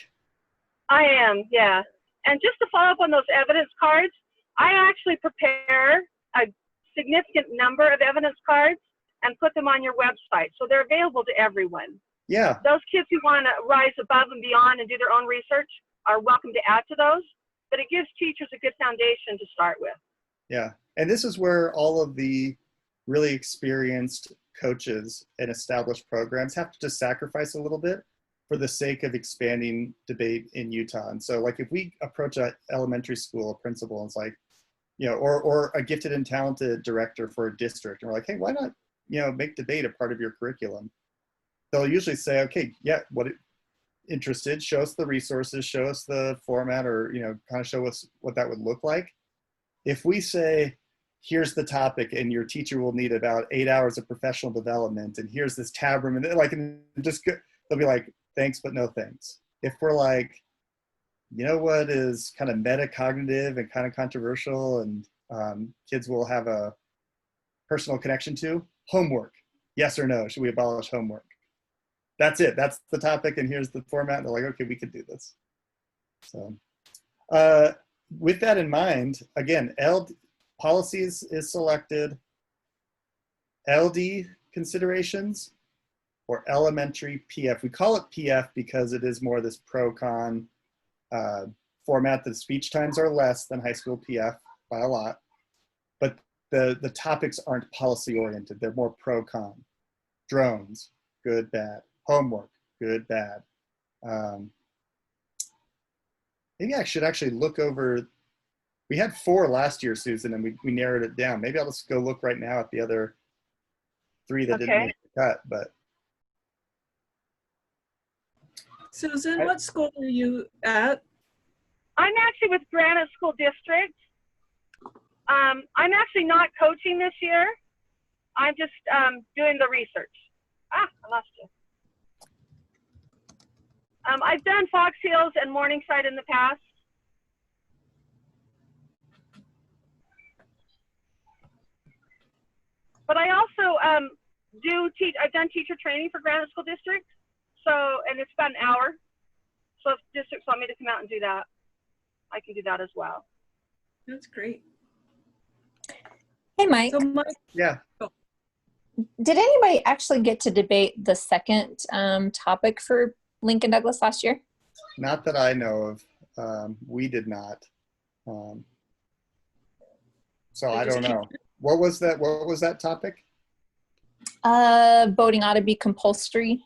F: I am, yeah. And just to follow up on those evidence cards, I actually prepare a significant number of evidence cards and put them on your website. So they're available to everyone.
B: Yeah.
F: Those kids who want to rise above and beyond and do their own research are welcome to add to those, but it gives teachers a good foundation to start with.
B: Yeah. And this is where all of the really experienced coaches and established programs have to just sacrifice a little bit for the sake of expanding debate in Utah. And so like if we approach an elementary school, a principal, and it's like, or a gifted and talented director for a district, and we're like, hey, why not, make debate a part of your curriculum? They'll usually say, okay, yeah, interested, show us the resources, show us the format, or, you know, kind of show us what that would look like. If we say, here's the topic and your teacher will need about 8 hours of professional development, and here's this tab room, and like, and just they'll be like, thanks, but no thanks. If we're like, you know what is kind of metacognitive and kind of controversial and kids will have a personal connection to? Homework. Yes or no? Should we abolish homework? That's it. That's the topic, and here's the format. And they're like, okay, we could do this. So with that in mind, again, policies is selected, LD considerations, or elementary PF. We call it PF because it is more this pro-con format. The speech times are less than high school PF by a lot, but the topics aren't policy oriented. They're more pro-con. Drones, good, bad. Homework, good, bad. Maybe I should actually look over. We had 4 last year, Susan, and we narrowed it down. Maybe I'll just go look right now at the other 3 that didn't make the cut. But
C: Susan, what school are you at?
F: I'm actually with Granite School District. I'm actually not coaching this year. I'm just doing the research. I lost you. I've done Fox Hills and Morningside in the past. But I also I've done teacher training for Granite School District. So, and it's about an hour. So if districts want me to come out and do that, I can do that as well.
C: That's great.
E: Hey, Mike.
C: So Mike,
B: yeah,
E: Did anybody actually get to debate the second topic for Lincoln Douglas last year?
B: not that I know of. We did not. So I don't know. What was that? What was that topic?
E: Voting ought to be compulsory.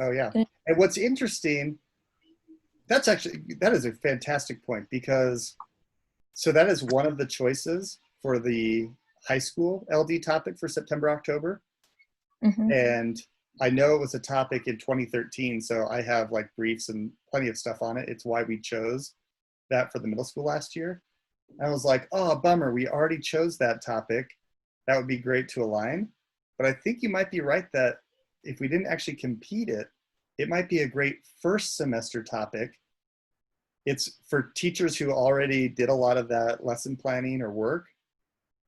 B: Oh yeah. And what's interesting, that is a fantastic point, because so that is one of the choices for the high school LD topic for September, October.
E: Mm-hmm.
B: And I know it was a topic in 2013, so I have like briefs and plenty of stuff on it. It's why we chose that for the middle school last year. I was like, oh, bummer, we already chose that topic. That would be great to align. But I think you might be right that if we didn't actually compete it, it might be a great first semester topic. It's for teachers who already did a lot of that lesson planning or work.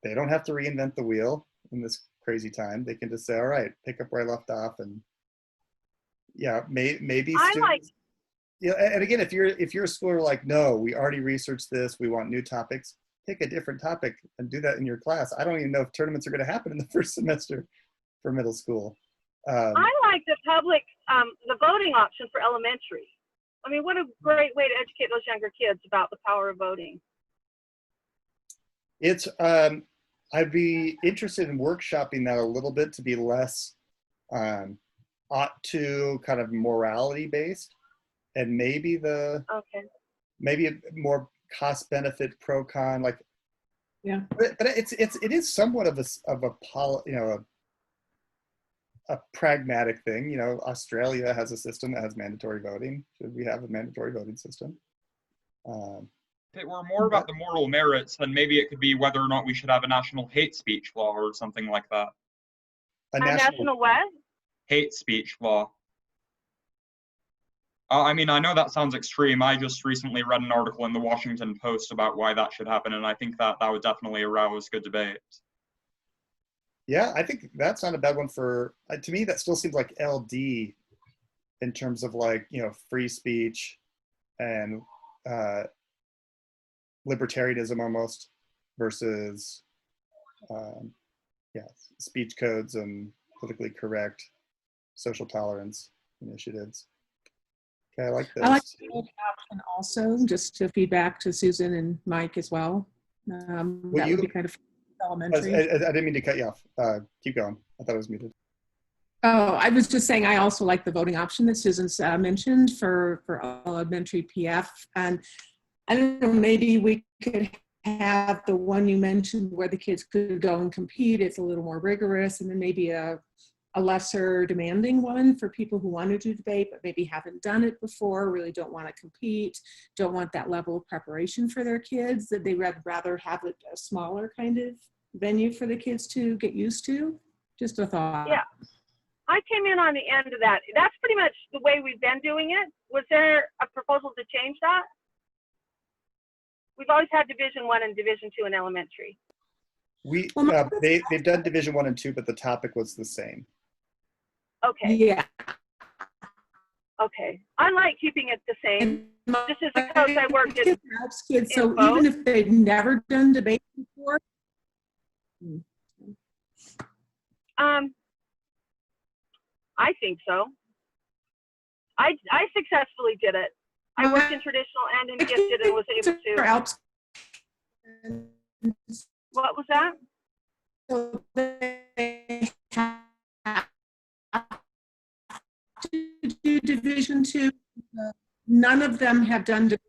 B: They don't have to reinvent the wheel in this crazy time. They can just say, all right, pick up where I left off. And yeah, maybe students. Yeah, and again, if you're a school like, no, we already researched this, we want new topics, pick a different topic and do that in your class. I don't even know if tournaments are going to happen in the first semester for middle school.
F: I like the voting option for elementary. I mean, what a great way to educate those younger kids about the power of voting.
B: It's I'd be interested in workshopping that a little bit to be less ought to kind of morality based, and maybe maybe a more cost benefit pro con, like,
C: yeah.
B: But it is somewhat of a pragmatic thing. You know, Australia has a system that has mandatory voting. Should we have a mandatory voting system?
G: If it were more about the moral merits, then maybe it could be whether or not we should have a national hate speech law or something like that.
F: A national what?
G: Hate speech law. I mean, I know that sounds extreme. I just recently read an article in the Washington Post about why that should happen, and I think that would definitely arouse good debate.
B: Yeah, I think that's not a bad one for, to me, that still seems like LD in terms of like, you know, free speech and libertarianism almost versus, speech codes and politically correct social tolerance initiatives. Okay, I like this.
H: I like the option also, just to feedback to Susan and Mike as well. That would be kind of elementary.
B: I didn't mean to cut you off. Keep going. I thought it was muted.
H: Oh, I was just saying I also like the voting option that Susan's mentioned for elementary PF. And I don't know, maybe we could have the one you mentioned where the kids could go and compete. It's a little more rigorous, and then maybe a a lesser demanding one for people who want to do debate, but maybe haven't done it before, really don't want to compete, don't want that level of preparation for their kids, that they rather have a smaller kind of venue for the kids to get used to. Just a thought.
F: Yeah. I came in on the end of that. That's pretty much the way we've been doing it. Was there a proposal to change that? We've always had Division I and Division II in elementary.
B: They've done Division 1 and 2, but the topic was the same.
F: Okay.
H: Yeah.
F: Okay. I like keeping it the same. This is because I worked in
H: kids, so
F: both.
H: even if they've never done debate before.
F: I think so. I successfully did it. I worked in traditional and in gifted and was able to. What was that?
H: So they have to do Division II. None of them have done Division.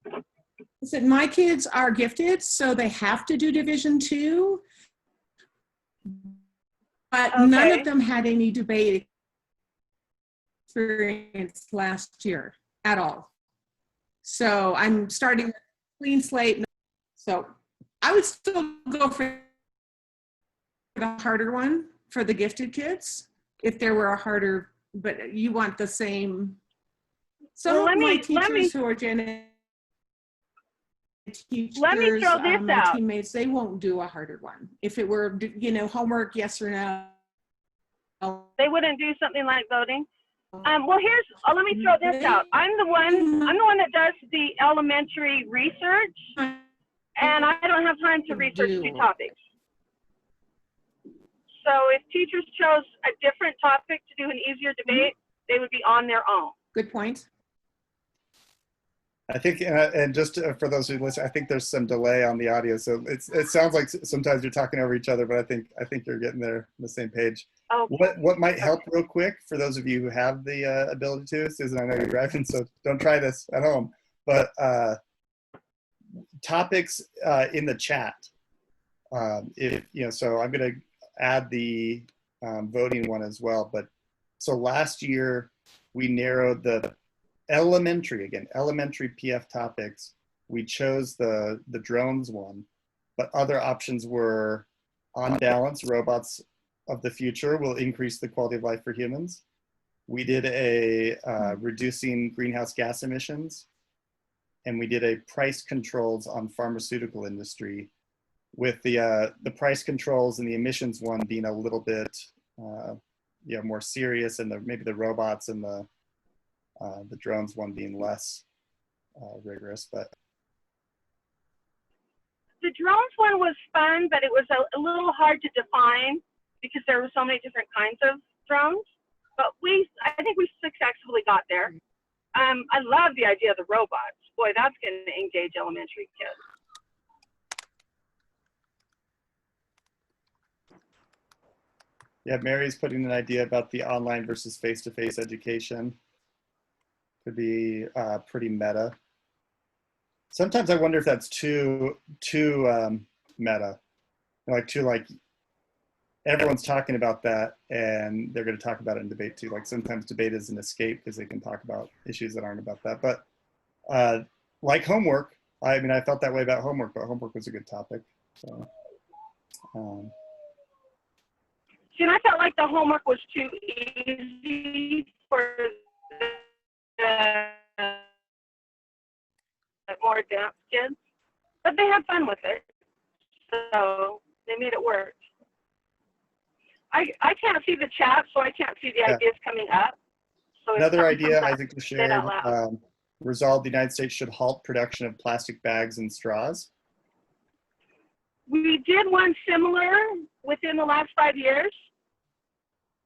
H: I said my kids are gifted, so they have to do Division II. But none of them had any debate experience last year at all. So I'm starting with a clean slate. So I would still go for the harder one for the gifted kids if there were a harder, but you want the same. Some of my teachers who are Gen teachers, my teammates, they won't do a harder one. If it were, homework, yes or no.
F: They wouldn't do something like voting. Well, let me throw this out. I'm the one that does the elementary research, and I don't have time to research 2 topics. So if teachers chose a different topic to do an easier debate, they would be on their own.
H: Good point.
B: I think, and just for those who listen, I think there's some delay on the audio, so it sounds like sometimes you're talking over each other, but I think you're getting there on the same page.
F: Okay.
B: What might help real quick for those of you who have the ability to, Susan, I know you're driving, so don't try this at home, but topics in the chat. So I'm going to add the voting one as well. But so last year we narrowed the elementary PF topics. We chose the drones one, but other options were on balance, robots of the future will increase the quality of life for humans. We did a reducing greenhouse gas emissions, and we did a price controls on pharmaceutical industry, with the price controls and the emissions one being a little bit more serious, and maybe the robots and the drones one being less rigorous. But
F: the drones one was fun, but it was a little hard to define because there were so many different kinds of drones. But I think we successfully got there. I love the idea of the robots. Boy, that's going to engage elementary kids.
B: yeah, Mary's putting an idea about the online versus face-to-face education. Could be pretty meta. Sometimes I wonder if that's too meta, like everyone's talking about that, and they're going to talk about it in debate too. Like sometimes debate is an escape because they can talk about issues that aren't about that. But like homework, I mean, I felt that way about homework, but homework was a good topic. So.
F: See, and I felt like the homework was too easy for the more advanced kids, but they had fun with it, so they made it work. I can't see the chat, so I can't see the ideas coming up. So
B: another idea Isaac shared, resolve the United States should halt production of plastic bags and straws.
F: We did one similar within the last 5 years.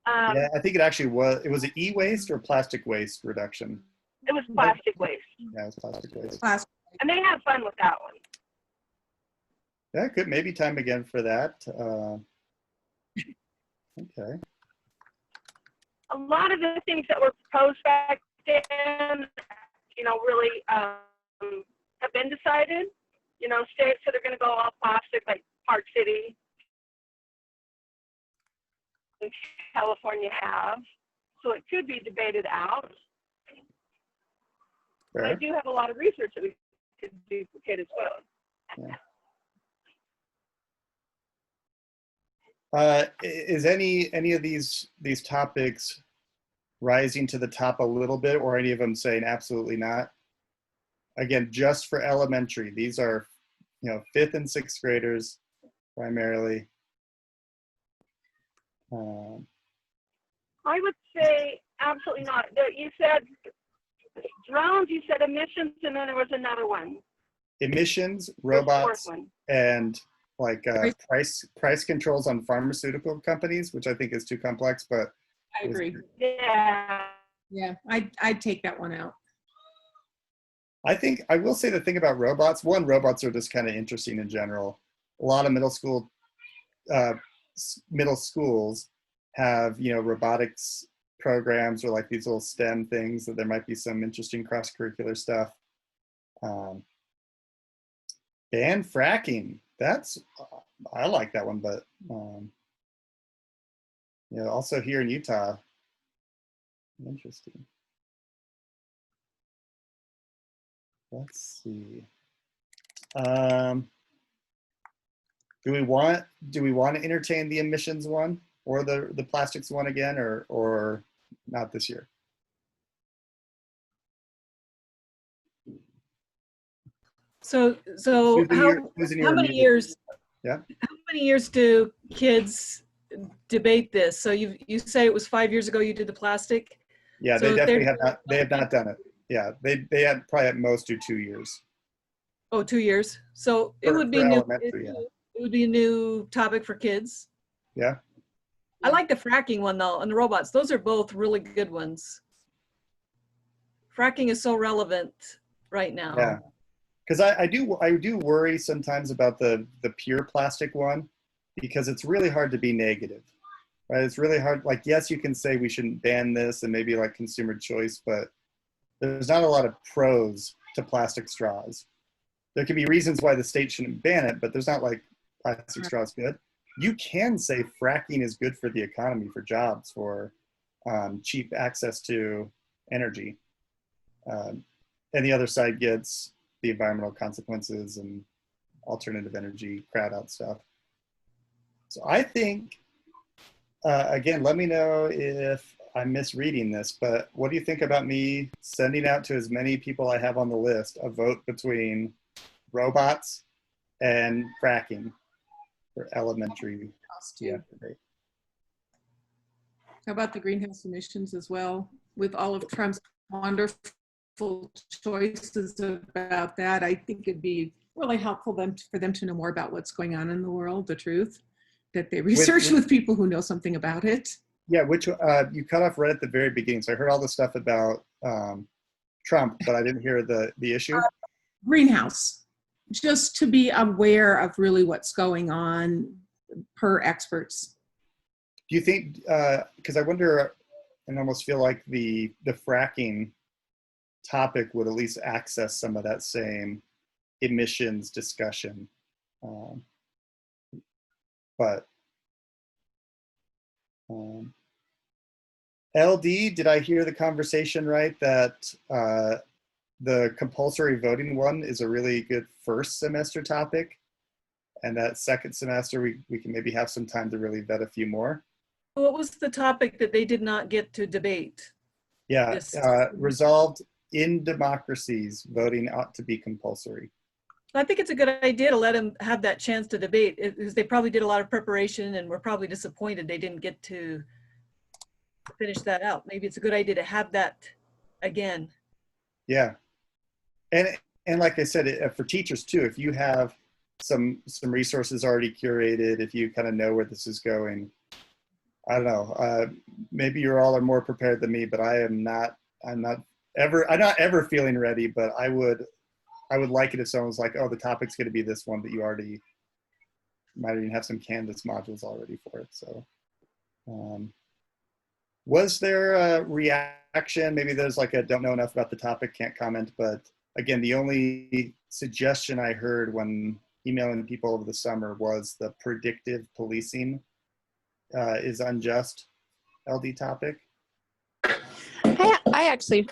B: Yeah, I think it was an e-waste or plastic waste reduction?
F: It was plastic waste.
B: Yeah, it was plastic waste.
F: And they had fun with that one.
B: Yeah, good. Maybe time again for that. Okay.
F: A lot of the things that were proposed back then, really have been decided. States that are going to go all plastic, like Park City. in California have, so it could be debated out. But I
B: Fair.
F: do have a lot of research that we could duplicate as well.
B: Is any of these topics rising to the top a little bit, or any of them saying absolutely not? Again, just for elementary, these are, you know, 5th and 6th graders primarily.
F: I would say absolutely not. You said drones, you said emissions, and then there was another one.
B: Emissions,
F: What's the fourth
B: robots,
F: one?
B: and like price controls on pharmaceutical companies, which I think is too complex, but
H: I agree.
F: Yeah.
H: Yeah, I'd take that one out.
B: I think I will say the thing about robots, one, robots are just kind of interesting in general. A lot of middle schools have, you know, robotics programs or like these little STEM things, that there might be some interesting cross-curricular stuff. Ban fracking. That's, I like that one, but you know, also here in Utah, interesting. Let's see. Do we want to entertain the emissions one or the plastics one again, or not this year?
C: So
B: Susan,
C: how
B: Susan,
C: how
B: you're
C: many
B: muted.
C: years?
B: Yeah.
C: How many years do kids debate this? So you say it was 5 years ago you did the plastic?
B: Yeah,
C: So
B: they
C: if
B: definitely
C: they're-
B: have not. They have not done it. Yeah, they had probably at most do 2 years.
C: Oh, 2 years. So it
B: For-
C: would be
B: for
C: new.
B: elementary, yeah.
C: It would be a new topic for kids.
B: Yeah.
C: I like the fracking one though, and the robots. Those are both really good ones. Fracking is so relevant right now.
B: Yeah. Because I do worry sometimes about the pure plastic one, because it's really hard to be negative, right? It's really hard. Like, yes, you can say we shouldn't ban this and maybe like consumer choice, but there's not a lot of pros to plastic straws. There could be reasons why the state shouldn't ban it, but there's not like plastic straws good. You can say fracking is good for the economy, for jobs, for cheap access to energy. And the other side gets the environmental consequences and alternative energy crowd out stuff. So I think, again, let me know if I'm misreading this, but what do you think about me sending out to as many people I have on the list a vote between robots and fracking for elementary? Yeah, debate.
H: How about the greenhouse emissions as well? With all of Trump's wonderful choices about that, I think it'd be really helpful for them to know more about what's going on in the world, the truth, that they research with people who know something about it.
B: Yeah, which you cut off right at the very beginning. So I heard all the stuff about Trump, but I didn't hear the issue.
H: Greenhouse, just to be aware of really what's going on per experts.
B: Do you think, because I wonder and almost feel like the fracking topic would at least access some of that same emissions discussion. But LD, did I hear the conversation right that the compulsory voting one is a really good first semester topic, and that second semester we can maybe have some time to really vet a few more?
C: What was the topic that they did not get to debate?
B: Yeah,
C: Yes.
B: resolved in democracies, voting ought to be compulsory.
C: I think it's a good idea to let them have that chance to debate, because they probably did a lot of preparation and were probably disappointed they didn't get to finish that out. Maybe it's a good idea to have that again.
B: Yeah, and like I said, for teachers too, if you have some resources already curated, if you kind of know where this is going, I don't know, maybe you all are more prepared than me, but I'm not ever feeling ready, but I would like it if someone's like, oh, the topic's going to be this one, but you already might even have some Canvas modules already for it. So was there a reaction? Maybe there's like a don't know enough about the topic, can't comment, but again, the only suggestion I heard when emailing people over the summer was the predictive policing is unjust LD topic.
E: I actually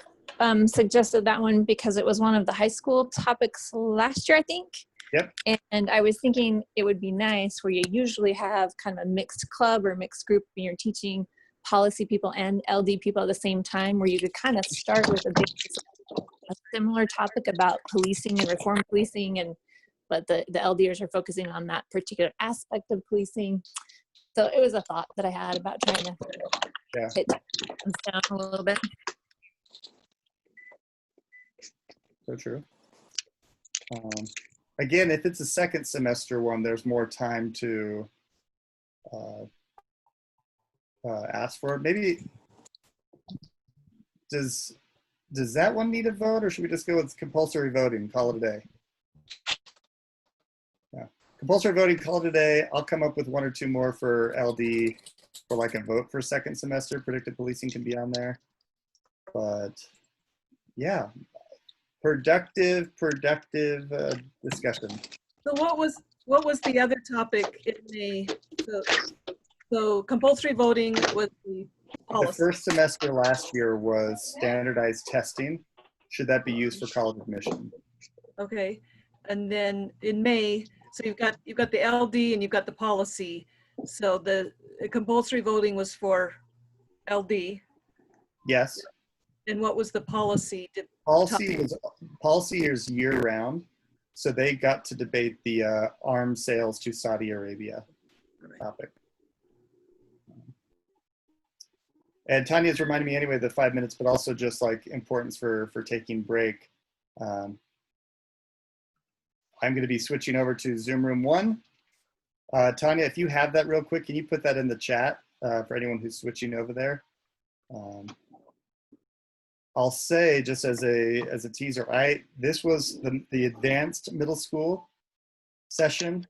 E: suggested that one because it was one of the high school topics last year, I think.
B: Yep.
E: And I was thinking it would be nice where you usually have kind of a mixed club or mixed group when you're teaching policy people and LD people at the same time, where you could kind of start with a similar topic about policing and reform policing, but the LDers are focusing on that particular aspect of policing. So it was a thought that I had about trying to hit things down a little bit.
B: So true. Again, if it's a second semester one, there's more time to ask for it. Maybe does that one need a vote, or should we just go with compulsory voting, call it a day? Yeah, compulsory voting, call it a day. I'll come up with one or two more for LD for like a vote for second semester. Predictive policing can be on there, but yeah. Productive discussion.
C: So what was the other topic in May? So compulsory voting was the policy.
B: The first semester last year was standardized testing. Should that be used for college admission?
C: Okay, and then in May, so you've got the LD and you've got the policy. So the compulsory voting was for LD.
B: Yes.
C: And what was the policy?
B: Policy is year round, so they got to debate the arms sales to Saudi Arabia topic. And Tanya's reminding me anyway the 5 minutes, but also just like importance for taking break. I'm going to be switching over to Zoom room 1. Tanya, if you have that real quick, can you put that in the chat for anyone who's switching over there? I'll say just as a teaser, this was the advanced middle school session.